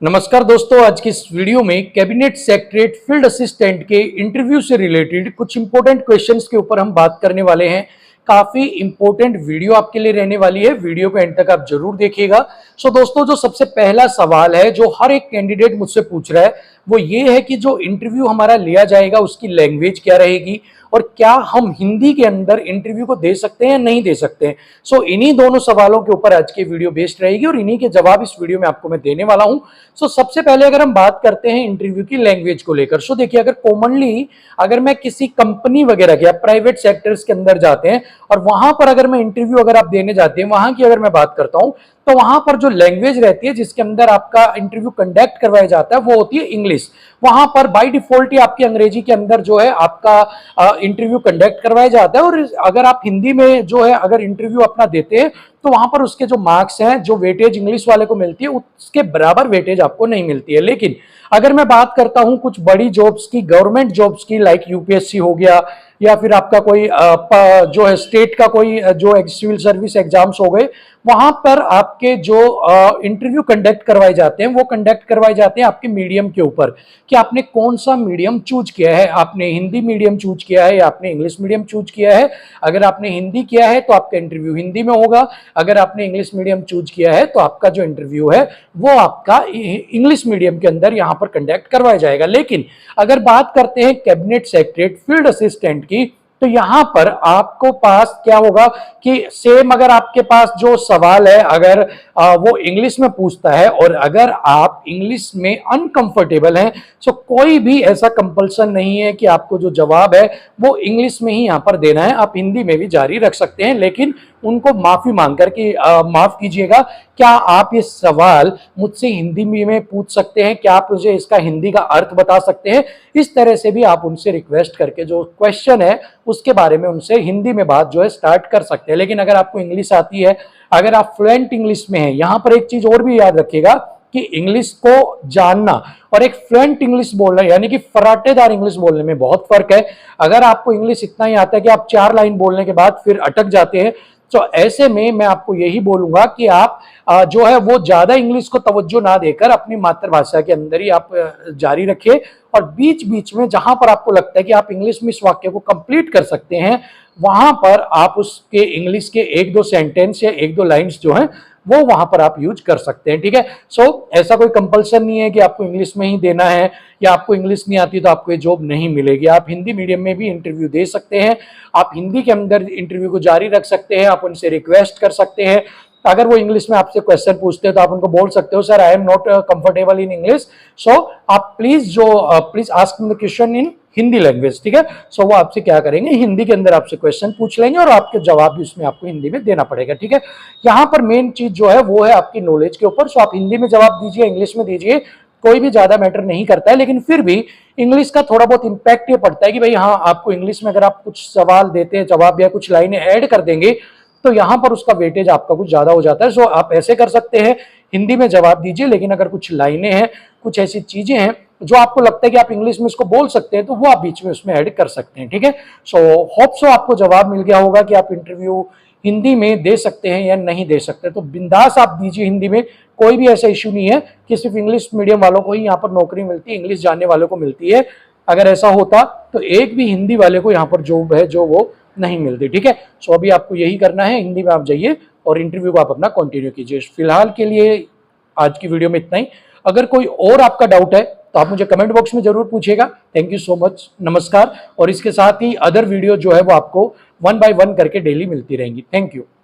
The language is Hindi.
नमस्कार दोस्तों, आज की इस वीडियो में कैबिनेट सेक्रेटरी फील्ड असिस्टेंट के इंटरव्यू से रिलेटेड कुछ इंपॉर्टेंट क्वेश्चंस के ऊपर हम बात करने वाले हैं। काफी इंपॉर्टेंट वीडियो आपके लिए रहने वाली है, वीडियो को एंड तक आप जरूर देखिएगा। सो दोस्तों, जो सबसे पहला सवाल है जो हर एक कैंडिडेट मुझसे पूछ रहा है वो ये है कि जो इंटरव्यू हमारा लिया जाएगा उसकी लैंग्वेज क्या रहेगी और क्या हम हिंदी के अंदर इंटरव्यू को दे सकते हैं या नहीं दे सकते हैं। सो इन्हीं दोनों सवालों के ऊपर आज की वीडियो बेस्ड रहेगी और इन्हीं के जवाब इस वीडियो में आपको मैं देने वाला हूं। सो सबसे पहले अगर हम बात करते हैं इंटरव्यू की लैंग्वेज को लेकर, सो देखिए, अगर कॉमनली अगर मैं किसी कंपनी वगैरह के या प्राइवेट सेक्टर्स के अंदर जाते हैं और वहां पर अगर मैं इंटरव्यू अगर आप देने जाते हैं, वहां की अगर मैं बात करता हूं तो वहां पर जो लैंग्वेज रहती है जिसके अंदर आपका इंटरव्यू कंडक्ट करवाया जाता है वो होती है इंग्लिश। वहां पर बाय डिफॉल्ट ही आपकी अंग्रेजी के अंदर जो है आपका इंटरव्यू कंडक्ट करवाया जाता है। और अगर आप हिंदी में जो है अगर इंटरव्यू अपना देते हैं तो वहां पर उसके जो मार्क्स हैं, जो वेटेज इंग्लिश वाले को मिलती है उसके बराबर वेटेज आपको नहीं मिलती है। लेकिन अगर मैं बात करता हूं कुछ बड़ी जॉब्स की, गवर्नमेंट जॉब्स की, लाइक यूपीएससी हो गया या फिर आपका कोई जो है स्टेट का कोई जो सिविल सर्विस एग्जाम्स हो गए, वहां पर आपके जो इंटरव्यू कंडक्ट करवाए जाते हैं वो कंडक्ट करवाए जाते हैं आपके मीडियम के ऊपर कि आपने कौन सा मीडियम चूज किया है। आपने हिंदी मीडियम चूज किया है या आपने इंग्लिश मीडियम चूज किया है। अगर आपने हिंदी किया है तो आपका इंटरव्यू हिंदी में होगा। अगर आपने इंग्लिश मीडियम चूज किया है तो आपका जो इंटरव्यू है वो आपका इंग्लिश मीडियम के अंदर यहां पर कंडक्ट करवाया जाएगा। लेकिन अगर बात करते हैं कैबिनेट सेक्रेटरी फील्ड असिस्टेंट की, तो यहां पर आपको पास क्या होगा कि सेम अगर आपके पास जो सवाल है अगर वो इंग्लिश में पूछता है और अगर आप इंग्लिश में अनकंफर्टेबल हैं तो कोई भी ऐसा कंपल्सन नहीं है कि आपको जो जवाब है वो इंग्लिश में ही यहां पर देना है। आप हिंदी में भी जारी रख सकते हैं, लेकिन उनको माफी मांग कर कि माफ कीजिएगा, क्या आप ये सवाल मुझसे हिंदी में पूछ सकते हैं, क्या आप मुझे इसका हिंदी का अर्थ बता सकते हैं। इस तरह से भी आप उनसे रिक्वेस्ट करके जो क्वेश्चन है उसके बारे में उनसे हिंदी में बात जो है स्टार्ट कर सकते हैं। लेकिन अगर आपको इंग्लिश आती है, अगर आप फ्लुएंट इंग्लिश में हैं, यहां पर एक चीज और भी याद रखिएगा कि इंग्लिश को जानना और एक फ्लुएंट इंग्लिश बोलना यानी कि फराटेदार इंग्लिश बोलने में बहुत फर्क है। अगर आपको इंग्लिश इतना ही आता है कि आप 4 लाइन बोलने के बाद फिर अटक जाते हैं, तो ऐसे में मैं आपको यही बोलूंगा कि आप जो है वो ज्यादा इंग्लिश को तवज्जो ना देकर अपनी मातृभाषा के अंदर ही आप जारी रखिए और बीच बीच में जहां पर आपको लगता है कि आप इंग्लिश में इस वाक्य को कंप्लीट कर सकते हैं, वहां पर आप उसके इंग्लिश के 1-2 सेंटेंस या 1-2 लाइंस जो हैं वो वहां पर आप यूज कर सकते हैं। ठीक है। सो ऐसा कोई कंपल्सन नहीं है कि आपको इंग्लिश में ही देना है या आपको इंग्लिश नहीं आती तो आपको ये जॉब नहीं मिलेगी। आप हिंदी मीडियम में भी इंटरव्यू दे सकते हैं, आप हिंदी के अंदर इंटरव्यू को जारी रख सकते हैं, आप उनसे रिक्वेस्ट कर सकते हैं। अगर वो इंग्लिश में आपसे क्वेश्चन पूछते हैं तो आप उनको बोल सकते हो, sir I am not comfortable in English, so आप please ask me the question in Hindi language. ठीक है। सो वो आपसे क्या करेंगे, हिंदी के अंदर आपसे क्वेश्चन पूछ लेंगे और आपके जवाब भी उसमें आपको हिंदी में देना पड़ेगा। ठीक है। यहाँ पर मेन चीज जो है वो है आपकी नॉलेज के ऊपर। सो आप हिंदी में जवाब दीजिए, इंग्लिश में दीजिए, कोई भी ज्यादा मैटर नहीं करता है। लेकिन फिर भी इंग्लिश का थोड़ा बहुत इंपैक्ट ये पड़ता है कि भाई हाँ, आपको इंग्लिश में अगर आप कुछ सवाल देते हैं, जवाब या कुछ लाइनें ऐड कर देंगे तो यहां पर उसका वेटेज आपका कुछ ज्यादा हो जाता है। सो आप ऐसे कर सकते हैं, हिंदी में जवाब दीजिए, लेकिन अगर कुछ लाइनें हैं, कुछ ऐसी चीजें हैं जो आपको लगता है कि आप इंग्लिश में इसको बोल सकते हैं तो वो आप बीच में उसमें ऐड कर सकते हैं। ठीक है। सो होप सो आपको जवाब मिल गया होगा कि आप इंटरव्यू हिंदी में दे सकते हैं या नहीं दे सकते। तो बिंदास आप दीजिए हिंदी में, कोई भी ऐसा इश्यू नहीं है कि सिर्फ इंग्लिश मीडियम वालों को ही यहाँ पर नौकरी मिलती है, इंग्लिश जानने वालों को मिलती है। अगर ऐसा होता तो एक भी हिंदी वाले को यहाँ पर जॉब है जो वो नहीं मिलती। ठीक है। सो अभी आपको यही करना है, हिंदी में आप जाइए और इंटरव्यू को आप अपना कंटिन्यू कीजिए। फिलहाल के लिए आज की वीडियो में इतना ही। अगर कोई और आपका डाउट है तो आप मुझे कमेंट बॉक्स में जरूर पूछिएगा। थैंक यू सो मच, नमस्कार। और इसके साथ ही अदर वीडियो जो है वो आपको 1 बाय 1 करके डेली मिलती रहेंगी। Thank you.